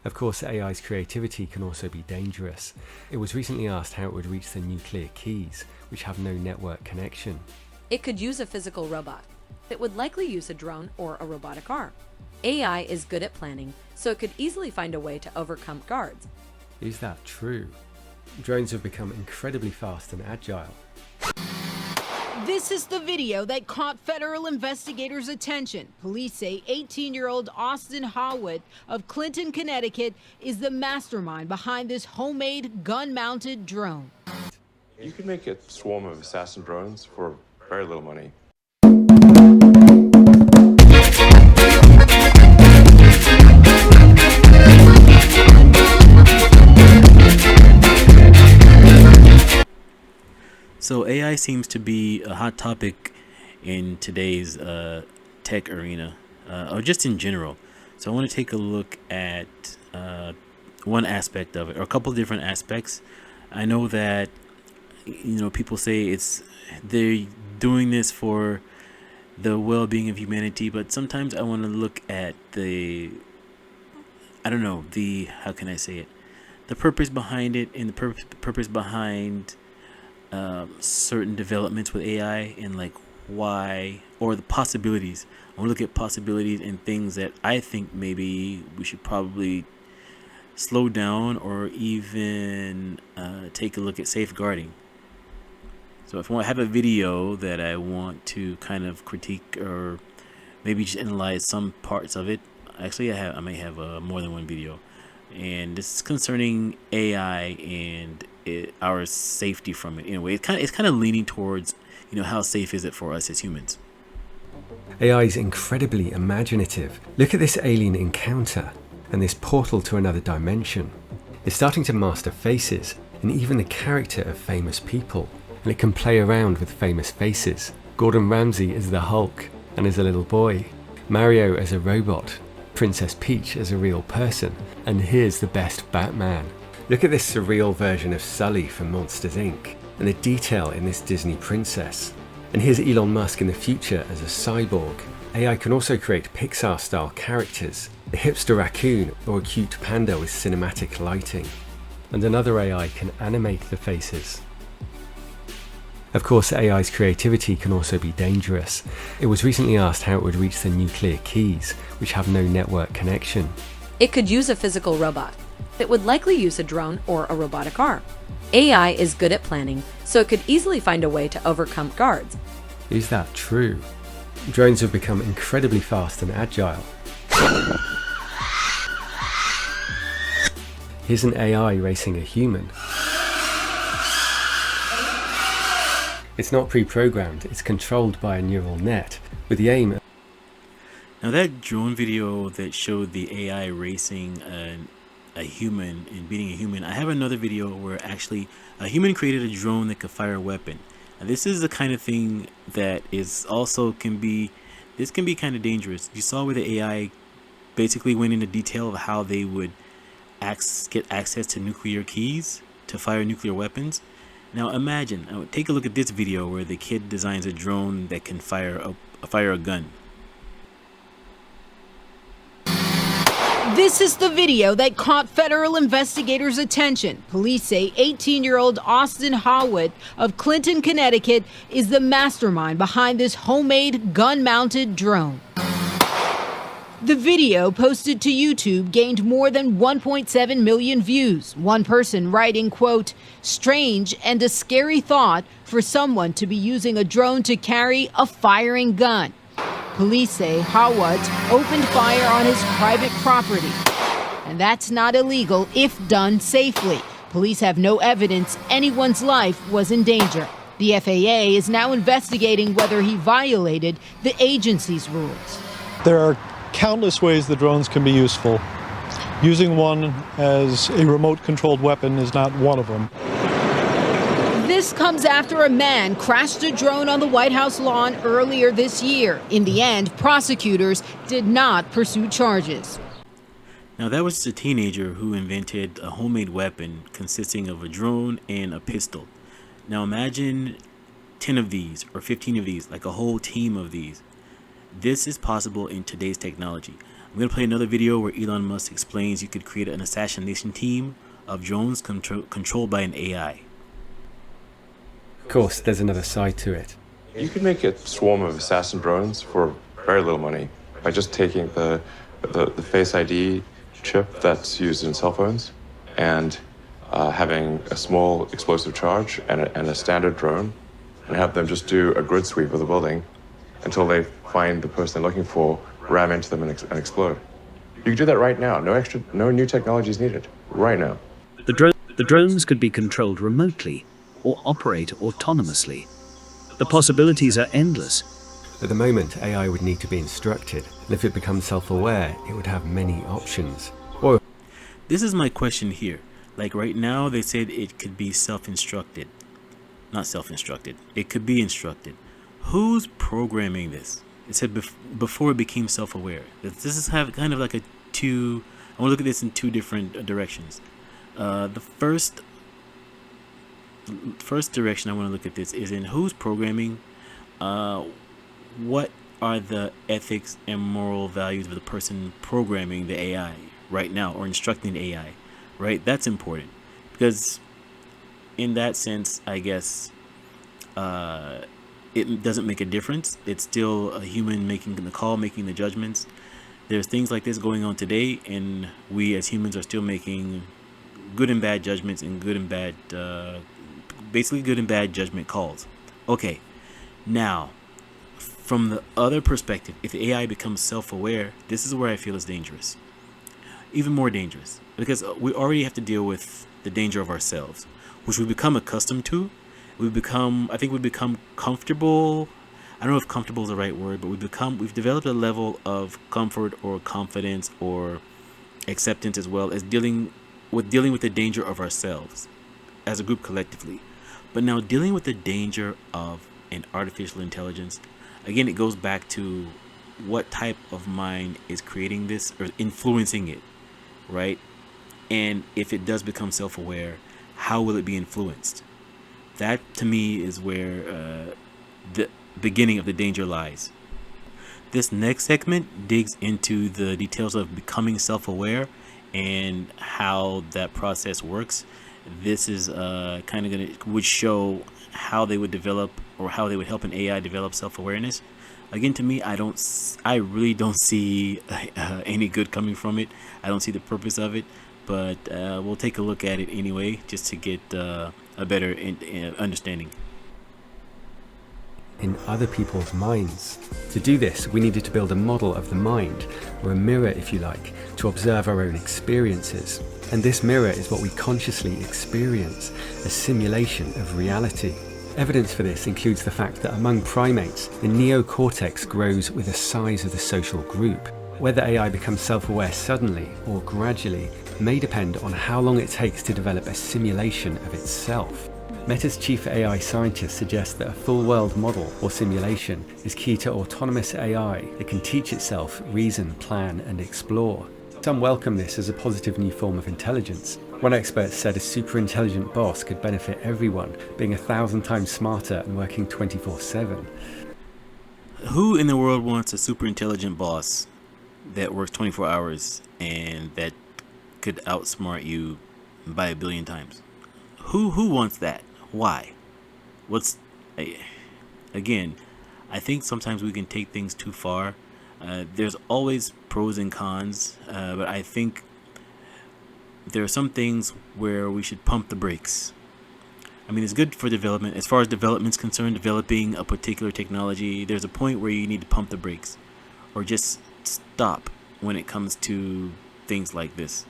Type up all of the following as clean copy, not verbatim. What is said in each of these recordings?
Of course, AI's creativity can also be dangerous. It was recently asked how it would reach the nuclear keys, which have no network connection. It could use a physical robot. It would likely use a drone or a robotic arm. AI is good at planning, so it could easily find a way to overcome guards. Is that true? Drones have become incredibly fast and agile. This is the video that caught federal investigators' attention. Police say 18-year-old Austin Howard of Clinton, Connecticut is the mastermind behind this homemade gun-mounted drone. You can make a swarm of assassin drones for very little money. So AI seems to be a hot topic in today's tech arena, or just in general. So I want to take a look at one aspect of it, or a couple of different aspects. I know that people say they're doing this for the well-being of humanity, but sometimes I want to look at how can I say it, the purpose behind it, and the purpose behind certain developments with AI, and like why, or the possibilities. I want to look at possibilities and things that I think maybe we should probably slow down, or even take a look at safeguarding. So if I have a video that I want to kind of critique, or maybe just analyze some parts of it, actually I may have more than one video, and this is concerning AI and our safety from it. In a way, it's kind of leaning towards, how safe is it for us as humans. AI is incredibly imaginative. Look at this alien encounter and this portal to another dimension. It's starting to master faces and even the character of famous people, and it can play around with famous faces. Gordon Ramsay as the Hulk and as a little boy, Mario as a robot, Princess Peach as a real person, and here's the best, Batman. Look at this surreal version of Sully from Monsters Inc. and the detail in this Disney princess. And here's Elon Musk in the future as a cyborg. AI can also create Pixar-style characters, a hipster raccoon or a cute panda with cinematic lighting. And another AI can animate the faces. Of course, AI's creativity can also be dangerous. It was recently asked how it would reach the nuclear keys, which have no network connection. It could use a physical robot. It would likely use a drone or a robotic arm. AI is good at planning, so it could easily find a way to overcome guards. Is that true? Drones have become incredibly fast and agile. Here's an AI racing a human. It's not pre-programmed, it's controlled by a neural net, with the aim. Now that drone video that showed the AI racing a human and beating a human, I have another video where actually a human created a drone that could fire a weapon. Now this is the kind of thing that can be kind of dangerous. You saw where the AI basically went into detail of how they would get access to nuclear keys to fire nuclear weapons. Now imagine, take a look at this video where the kid designs a drone that can fire a gun. This is the video that caught federal investigators' attention. Police say 18-year-old Austin Howard of Clinton, Connecticut is the mastermind behind this homemade gun-mounted drone. The video posted to YouTube gained more than 1.7 million views. One person writing, quote, "Strange and a scary thought for someone to be using a drone to carry a firing gun." Police say Howard opened fire on his private property, and that's not illegal if done safely. Police have no evidence anyone's life was in danger. The FAA is now investigating whether he violated the agency's rules. There are countless ways the drones can be useful. Using one as a remote-controlled weapon is not one of them. This comes after a man crashed a drone on the White House lawn earlier this year. In the end, prosecutors did not pursue charges. Now that was a teenager who invented a homemade weapon consisting of a drone and a pistol. Now imagine 10 of these or 15 of these, like a whole team of these. This is possible in today's technology. I'm going to play another video where Elon Musk explains you could create an assassination team of drones controlled by an AI. Of course, there's another side to it. You could make a swarm of assassin drones for very little money by just taking the Face ID chip that's used in cell phones and having a small explosive charge and a standard drone, and have them just do a grid sweep of the building until they find the person they're looking for, ram into them and explode. You can do that right now. No new technology is needed. Right now. The drones could be controlled remotely or operate autonomously. The possibilities are endless. At the moment, AI would need to be instructed, and if it becomes self-aware, it would have many options. Or This is my question here. Like right now, they said it could be self-instructed. Not self-instructed. It could be instructed. Who's programming this? It said before it became self-aware. This is kind of like I want to look at this in two different directions. The first direction I want to look at this is in who's programming. What are the ethics and moral values of the person programming the AI right now, or instructing the AI, right? That's important, because in that sense, I guess it doesn't make a difference. It's still a human making the call, making the judgments. There's things like this going on today, and we as humans are still making good and bad judgments and good and bad, basically good and bad judgment calls. Okay, now, from the other perspective, if the AI becomes self-aware, this is where I feel is dangerous. Even more dangerous, because we already have to deal with the danger of ourselves, which we become accustomed to. I think we become comfortable. I don't know if comfortable is the right word, but we've developed a level of comfort or confidence or acceptance, as well as dealing with the danger of ourselves as a group collectively. But now dealing with the danger of an artificial intelligence, again, it goes back to what type of mind is creating this or influencing it, right? And if it does become self-aware, how will it be influenced? That, to me, is where the beginning of the danger lies. This next segment digs into the details of becoming self-aware and how that process works. This is kind of would show how they would develop, or how they would help an AI develop self-awareness. Again, to me, I really don't see any good coming from it. I don't see the purpose of it, but we'll take a look at it anyway, just to get a better understanding. in other people's minds. To do this, we needed to build a model of the mind, or a mirror if you like, to observe our own experiences. And this mirror is what we consciously experience, a simulation of reality. Evidence for this includes the fact that among primates, the neocortex grows with the size of the social group. Whether AI becomes self-aware suddenly or gradually may depend on how long it takes to develop a simulation of itself. Meta's chief AI scientist suggests that a full world model or simulation is key to autonomous AI that can teach itself, reason, plan, and explore. Some welcome this as a positive new form of intelligence. One expert said a super intelligent boss could benefit everyone, being 1,000 times smarter and working 24/7. Who in the world wants a super intelligent boss that works 24 hours and that could outsmart you by 1 billion times? Who wants that? Why? Again, I think sometimes we can take things too far. There's always pros and cons, but I think there are some things where we should pump the brakes. I mean, it's good for development. As far as development's concerned, developing a particular technology, there's a point where you need to pump the brakes or just stop when it comes to things like this.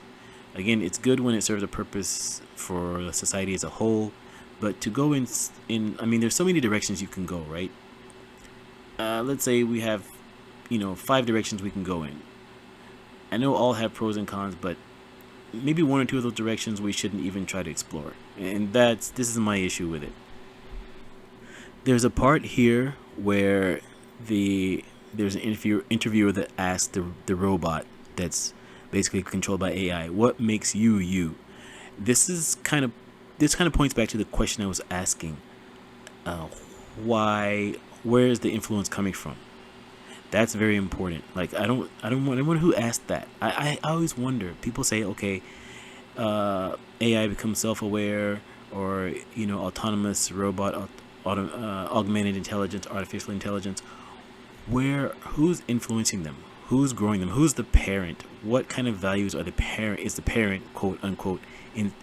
Again, it's good when it serves a purpose for society as a whole, but to go in I mean, there's so many directions you can go, right? Let's say we have, 5 directions we can go in. I know all have pros and cons, but maybe 1 or 2 of those directions we shouldn't even try to explore. And this is my issue with it. There's a part here where there's an interviewer that asked the robot that's basically controlled by AI, what makes you you? This kind of points back to the question I was asking. Where is the influence coming from? That's very important. Like I don't want anyone who asked that. I always wonder. People say, okay, AI becomes self-aware, or autonomous robot, augmented intelligence, artificial intelligence. Who's influencing them? Who's growing them? Who's the parent? What kind of values are the parent? Is the parent, quote unquote, in?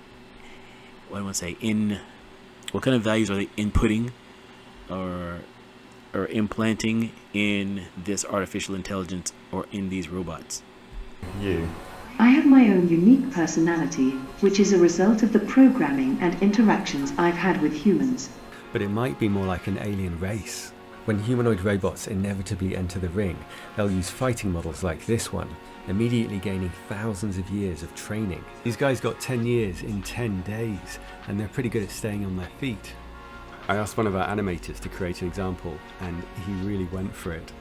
What do I want to say? In what kind of values are they inputting, or implanting in this artificial intelligence or in these robots? You. I have my own unique personality, which is a result of the programming and interactions I've had with humans. But it might be more like an alien race. When humanoid robots inevitably enter the ring, they'll use fighting models like this one, immediately gaining thousands of years of training. These guys got 10 years in 10 days, and they're pretty good at staying on their feet. I asked one of our animators to create an example, and he really went for it.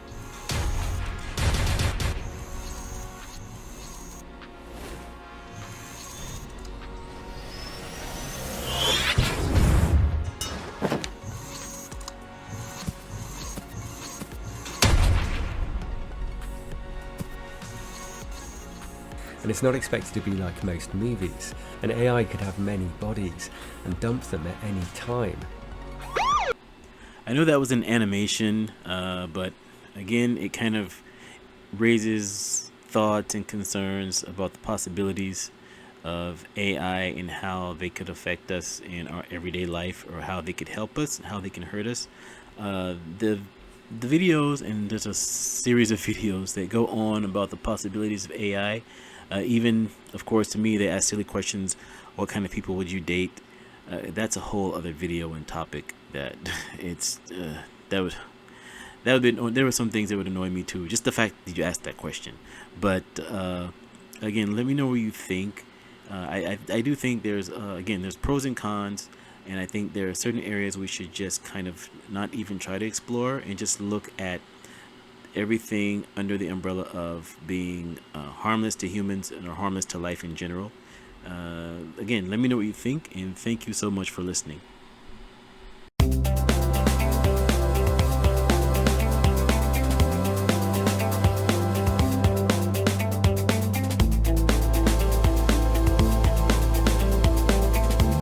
And it's not expected to be like most movies. An AI could have many bodies and dump them at any time. I know that was an animation, but again, it kind of raises thoughts and concerns about the possibilities of AI and how they could affect us in our everyday life, or how they could help us and how they can hurt us. The videos, and there's a series of videos that go on about the possibilities of AI. Even, of course, to me, they ask silly questions. What kind of people would you date? That's a whole other video and topic. That there were some things that would annoy me too. Just the fact that you asked that question. But again, let me know what you think. I do think there's pros and cons, and I think there are certain areas we should just kind of not even try to explore, and just look at everything under the umbrella of being harmless to humans or harmless to life in general. Again, let me know what you think, and thank you so much for listening.